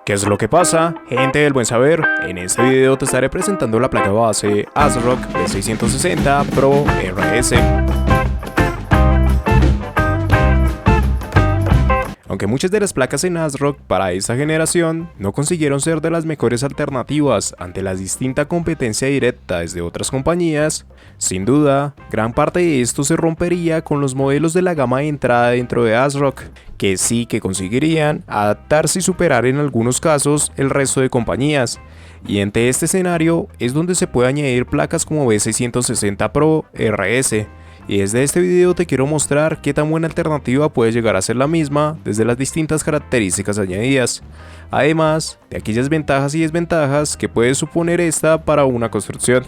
¿Qué es lo que pasa? Gente del buen saber, en este video te estaré presentando la placa base ASRock B660 Pro RS. Aunque muchas de las placas en ASRock para esta generación no consiguieron ser de las mejores alternativas ante la distinta competencia directa desde otras compañías, sin duda, gran parte de esto se rompería con los modelos de la gama de entrada dentro de ASRock, que sí que conseguirían adaptarse y superar en algunos casos el resto de compañías. Y ante este escenario es donde se puede añadir placas como B660 Pro RS. Y desde este video te quiero mostrar qué tan buena alternativa puede llegar a ser la misma desde las distintas características añadidas, además de aquellas ventajas y desventajas que puede suponer esta para una construcción.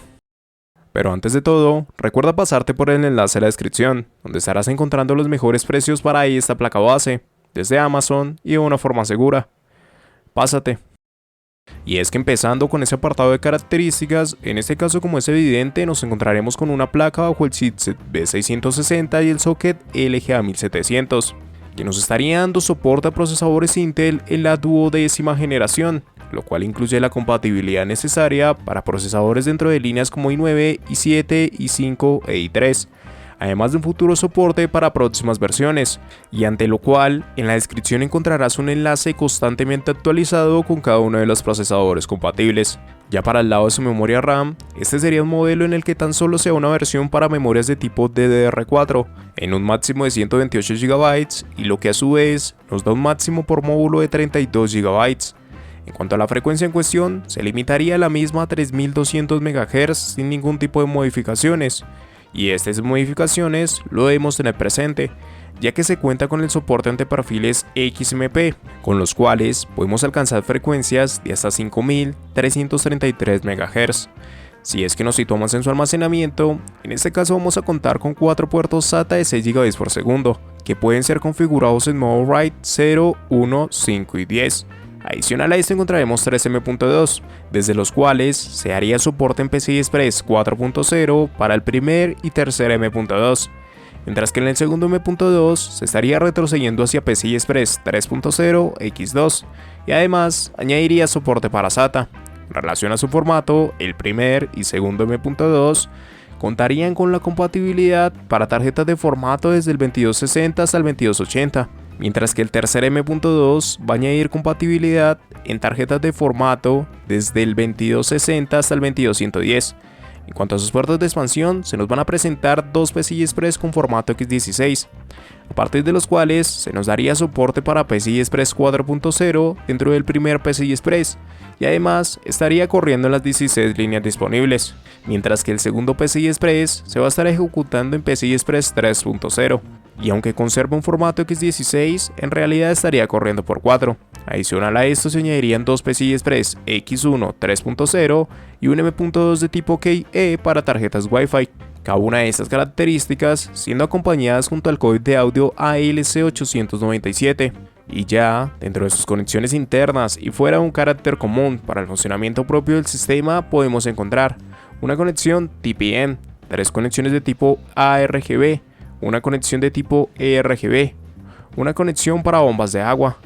Pero antes de todo, recuerda pasarte por el enlace en la descripción, donde estarás encontrando los mejores precios para esta placa base, desde Amazon y de una forma segura. Pásate. Y es que empezando con ese apartado de características, en este caso como es evidente nos encontraremos con una placa bajo el chipset B660 y el socket LGA 1700, que nos estaría dando soporte a procesadores Intel en la 12ª generación, lo cual incluye la compatibilidad necesaria para procesadores dentro de líneas como i9, i7, i5 e i3, además de un futuro soporte para próximas versiones, y ante lo cual en la descripción encontrarás un enlace constantemente actualizado con cada uno de los procesadores compatibles. Ya para el lado de su memoria RAM, este sería un modelo en el que tan solo sea una versión para memorias de tipo DDR4, en un máximo de 128 GB y lo que a su vez nos da un máximo por módulo de 32 GB. En cuanto a la frecuencia en cuestión, se limitaría la misma a 3200 MHz sin ningún tipo de modificaciones. Y estas modificaciones lo debemos tener presente, ya que se cuenta con el soporte ante perfiles XMP, con los cuales podemos alcanzar frecuencias de hasta 5333 MHz. Si es que nos situamos en su almacenamiento, en este caso vamos a contar con 4 puertos SATA de 6 GB por segundo, que pueden ser configurados en modo RAID 0, 1, 5 y 10. Adicional a esto encontraremos 3 M.2, desde los cuales se haría soporte en PCI Express 4.0 para el primer y tercer M.2, mientras que en el segundo M.2 se estaría retrocediendo hacia PCI Express 3.0 X2 y además añadiría soporte para SATA. En relación a su formato, el primer y segundo M.2 contarían con la compatibilidad para tarjetas de formato desde el 2260 hasta el 2280. Mientras que el tercer M.2 va a añadir compatibilidad en tarjetas de formato desde el 2260 hasta el 2210. En cuanto a sus puertos de expansión, se nos van a presentar dos PCI Express con formato X16, a partir de los cuales se nos daría soporte para PCI Express 4.0 dentro del primer PCI Express, y además estaría corriendo en las 16 líneas disponibles, mientras que el segundo PCI Express se va a estar ejecutando en PCI Express 3.0. Y aunque conserva un formato X16, en realidad estaría corriendo por 4. Adicional a esto se añadirían dos PCI Express X1 3.0 y un M.2 de tipo KE para tarjetas Wi-Fi. Cada una de estas características siendo acompañadas junto al códec de audio ALC897. Y ya, dentro de sus conexiones internas y fuera de un carácter común para el funcionamiento propio del sistema, podemos encontrar una conexión TPM, 3 conexiones de tipo ARGB, una conexión de tipo ERGB, una conexión para bombas de agua,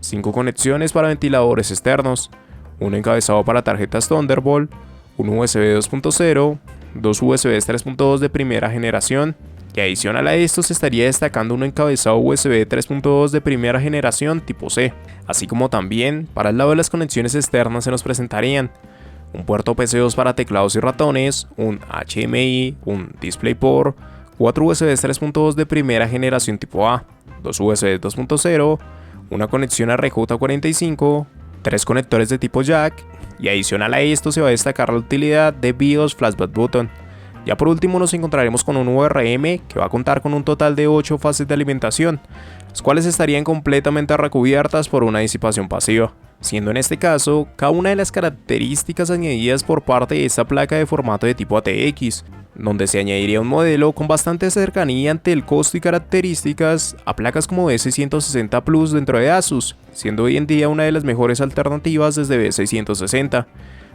5 conexiones para ventiladores externos, un encabezado para tarjetas Thunderbolt, un USB 2.0, dos USB 3.2 de primera generación, y adicional a esto se estaría destacando un encabezado USB 3.2 de primera generación tipo C, así como también para el lado de las conexiones externas se nos presentarían un puerto PC2 para teclados y ratones, un HDMI, un DisplayPort, 4 USB 3.2 de primera generación tipo A, 2 USB 2.0, una conexión a RJ45, 3 conectores de tipo jack, y adicional a esto se va a destacar la utilidad de BIOS Flashback Button. Ya por último nos encontraremos con un ORM que va a contar con un total de 8 fases de alimentación, las cuales estarían completamente recubiertas por una disipación pasiva, siendo en este caso cada una de las características añadidas por parte de esta placa de formato de tipo ATX, donde se añadiría un modelo con bastante cercanía ante el costo y características a placas como B660 Plus dentro de Asus, siendo hoy en día una de las mejores alternativas desde B660,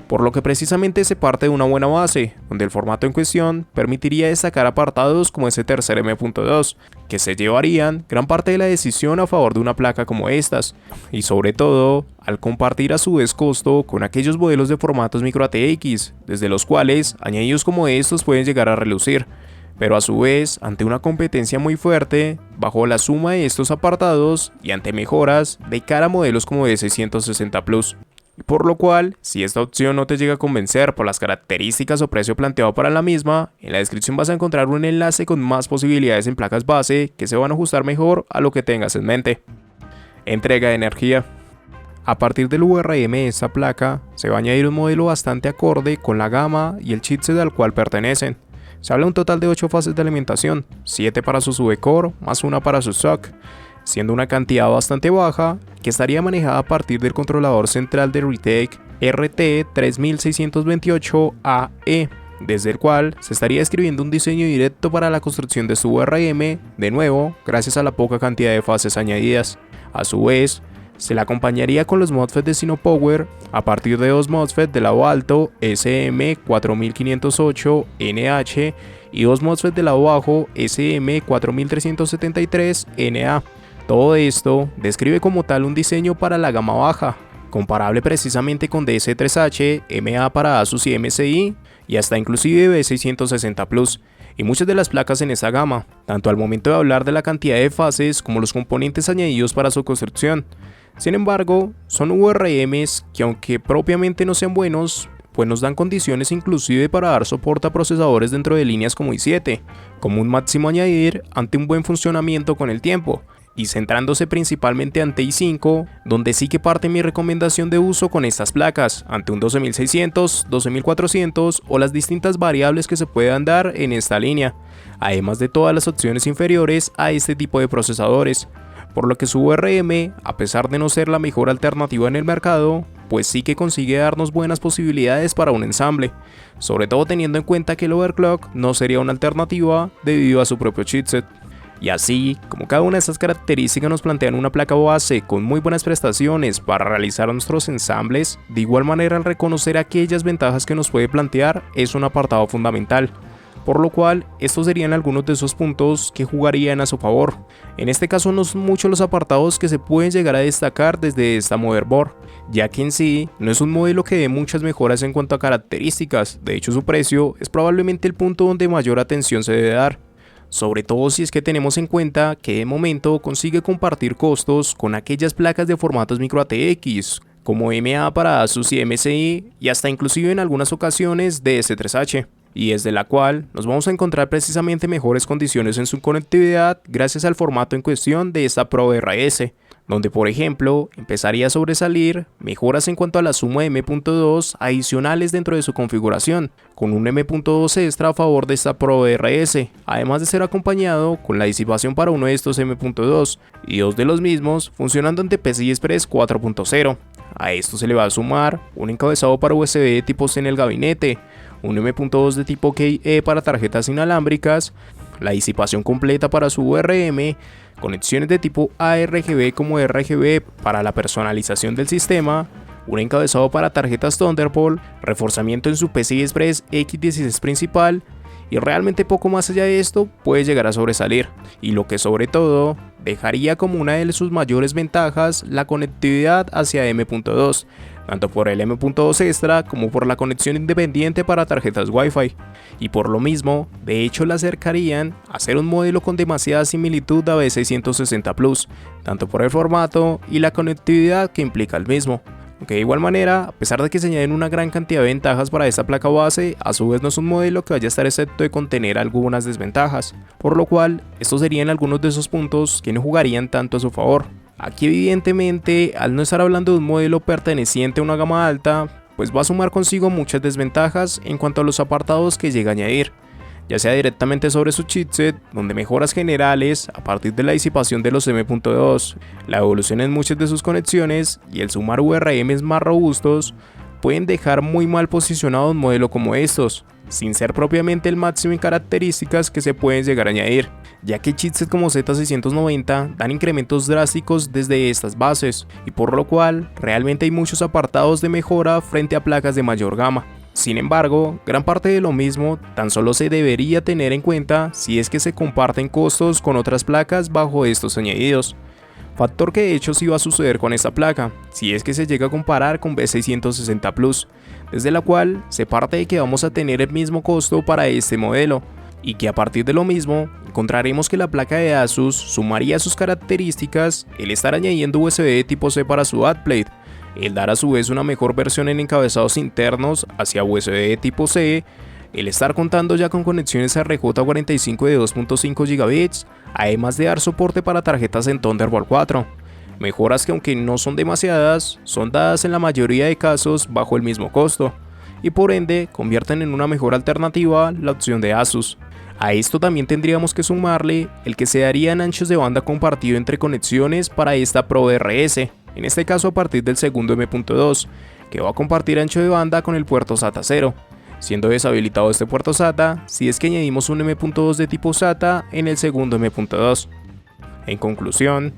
por lo que precisamente se parte de una buena base, donde el formato en cuestión permitiría destacar apartados como ese tercer M.2, que se llevarían gran parte de la decisión a favor de una placa como estas, y sobre todo, al compartir a su vez costo con aquellos modelos de formatos micro ATX, desde los cuales añadidos como estos pueden llegar a relucir, pero a su vez, ante una competencia muy fuerte, bajo la suma de estos apartados y ante mejoras de cara a modelos como de 660 Plus. Por lo cual, si esta opción no te llega a convencer por las características o precio planteado para la misma, en la descripción vas a encontrar un enlace con más posibilidades en placas base que se van a ajustar mejor a lo que tengas en mente. Entrega de energía. A partir del VRM de esta placa, se va a añadir un modelo bastante acorde con la gama y el chipset al cual pertenecen. Se habla un total de 8 fases de alimentación, 7 para su subcore más 1 para su SOC, siendo una cantidad bastante baja que estaría manejada a partir del controlador central de Retake RT3628AE, desde el cual se estaría escribiendo un diseño directo para la construcción de su VRM, de nuevo gracias a la poca cantidad de fases añadidas. A su vez, se le acompañaría con los MOSFET de Sinopower a partir de 2 MOSFET de lado alto SM4508NH y 2 MOSFET de lado bajo SM4373NA. Todo esto describe como tal un diseño para la gama baja, comparable precisamente con DS3H, MA para Asus y MSI y hasta inclusive B660 Plus. Y muchas de las placas en esa gama, tanto al momento de hablar de la cantidad de fases como los componentes añadidos para su construcción. Sin embargo, son VRMs que aunque propiamente no sean buenos, pues nos dan condiciones inclusive para dar soporte a procesadores dentro de líneas como i7, como un máximo añadir ante un buen funcionamiento con el tiempo, y centrándose principalmente ante i5, donde sí que parte mi recomendación de uso con estas placas, ante un 12600, 12400 o las distintas variables que se puedan dar en esta línea, además de todas las opciones inferiores a este tipo de procesadores. Por lo que su VRM, a pesar de no ser la mejor alternativa en el mercado, pues sí que consigue darnos buenas posibilidades para un ensamble, sobre todo teniendo en cuenta que el overclock no sería una alternativa debido a su propio chipset. Y así, como cada una de estas características nos plantean una placa base con muy buenas prestaciones para realizar nuestros ensambles, de igual manera al reconocer aquellas ventajas que nos puede plantear es un apartado fundamental. Por lo cual, estos serían algunos de esos puntos que jugarían a su favor. En este caso no son muchos los apartados que se pueden llegar a destacar desde esta motherboard, ya que en sí no es un modelo que dé muchas mejoras en cuanto a características, de hecho su precio es probablemente el punto donde mayor atención se debe dar. Sobre todo si es que tenemos en cuenta que de momento consigue compartir costos con aquellas placas de formatos micro ATX, como MA para Asus y MSI y hasta inclusive en algunas ocasiones DS3H. Y desde la cual nos vamos a encontrar precisamente mejores condiciones en su conectividad gracias al formato en cuestión de esta ProRS, donde por ejemplo empezaría a sobresalir mejoras en cuanto a la suma de M.2 adicionales dentro de su configuración, con un M.2 extra a favor de esta ProRS, además de ser acompañado con la disipación para uno de estos M.2 y dos de los mismos funcionando ante PCI Express 4.0. A esto se le va a sumar un encabezado para USB de tipo C en el gabinete, un M.2 de tipo KE para tarjetas inalámbricas, la disipación completa para su VRM, conexiones de tipo ARGB como RGB para la personalización del sistema, un encabezado para tarjetas Thunderbolt, reforzamiento en su PCI Express X16 principal y realmente poco más allá de esto puede llegar a sobresalir, y lo que sobre todo dejaría como una de sus mayores ventajas la conectividad hacia M.2, tanto por el M.2 extra como por la conexión independiente para tarjetas Wi-Fi, y por lo mismo, de hecho la acercarían a ser un modelo con demasiada similitud a B660 Plus, tanto por el formato y la conectividad que implica el mismo. Aunque de igual manera, a pesar de que se añaden una gran cantidad de ventajas para esta placa base, a su vez no es un modelo que vaya a estar excepto de contener algunas desventajas, por lo cual estos serían algunos de esos puntos que no jugarían tanto a su favor. Aquí evidentemente, al no estar hablando de un modelo perteneciente a una gama alta, pues va a sumar consigo muchas desventajas en cuanto a los apartados que llega a añadir, ya sea directamente sobre su chipset, donde mejoras generales a partir de la disipación de los M.2, la evolución en muchas de sus conexiones y el sumar VRMs más robustos, pueden dejar muy mal posicionado un modelo como estos, sin ser propiamente el máximo en características que se pueden llegar a añadir, ya que chipsets como Z690 dan incrementos drásticos desde estas bases, y por lo cual realmente hay muchos apartados de mejora frente a placas de mayor gama. Sin embargo, gran parte de lo mismo tan solo se debería tener en cuenta si es que se comparten costos con otras placas bajo estos añadidos. Factor que de hecho sí va a suceder con esta placa, si es que se llega a comparar con B660 Plus, desde la cual se parte de que vamos a tener el mismo costo para este modelo, y que a partir de lo mismo encontraremos que la placa de Asus sumaría a sus características el estar añadiendo USB de tipo C para su backplate, el dar a su vez una mejor versión en encabezados internos hacia USB de tipo C, el estar contando ya con conexiones RJ45 de 2.5 GB, además de dar soporte para tarjetas en Thunderbolt 4. Mejoras que, aunque no son demasiadas, son dadas en la mayoría de casos bajo el mismo costo, y por ende convierten en una mejor alternativa la opción de Asus. A esto también tendríamos que sumarle el que se daría en anchos de banda compartido entre conexiones para esta ProRS, en este caso a partir del segundo M.2, que va a compartir ancho de banda con el puerto SATA 0, siendo deshabilitado este puerto SATA si es que añadimos un M.2 de tipo SATA en el segundo M.2. En conclusión,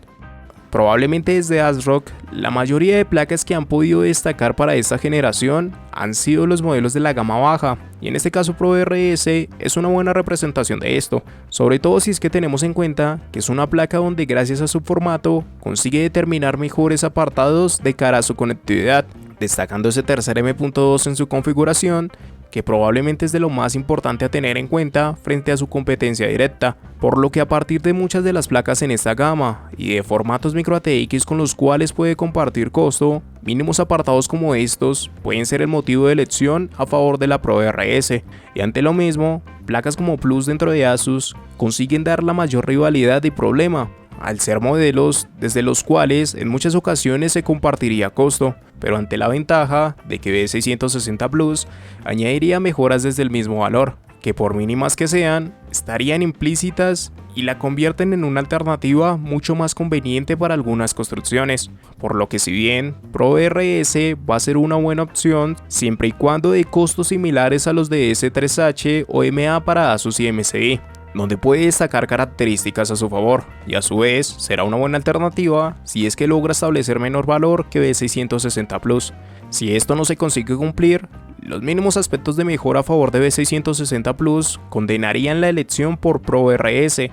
probablemente desde ASRock, la mayoría de placas que han podido destacar para esta generación han sido los modelos de la gama baja, y en este caso ProRS es una buena representación de esto, sobre todo si es que tenemos en cuenta que es una placa donde gracias a su formato consigue determinar mejores apartados de cara a su conectividad, destacando ese tercer M.2 en su configuración, que probablemente es de lo más importante a tener en cuenta frente a su competencia directa, por lo que a partir de muchas de las placas en esta gama y de formatos micro ATX con los cuales puede compartir costo, mínimos apartados como estos pueden ser el motivo de elección a favor de la ProRS, y ante lo mismo, placas como Plus dentro de Asus consiguen dar la mayor rivalidad y problema, al ser modelos desde los cuales en muchas ocasiones se compartiría costo, pero ante la ventaja de que B660 Plus añadiría mejoras desde el mismo valor, que por mínimas que sean, estarían implícitas y la convierten en una alternativa mucho más conveniente para algunas construcciones, por lo que si bien ProRS va a ser una buena opción siempre y cuando de costos similares a los de S3H o MA para Asus y MSI, donde puede destacar características a su favor, y a su vez será una buena alternativa si es que logra establecer menor valor que B660 Plus. Si esto no se consigue cumplir, los mínimos aspectos de mejora a favor de B660 Plus condenarían la elección por ProRS.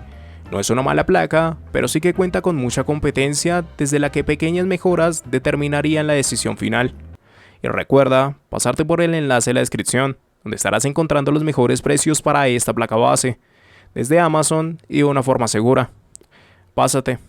No es una mala placa, pero sí que cuenta con mucha competencia desde la que pequeñas mejoras determinarían la decisión final. Y recuerda pasarte por el enlace de la descripción, donde estarás encontrando los mejores precios para esta placa base, desde Amazon y de una forma segura. Pásate.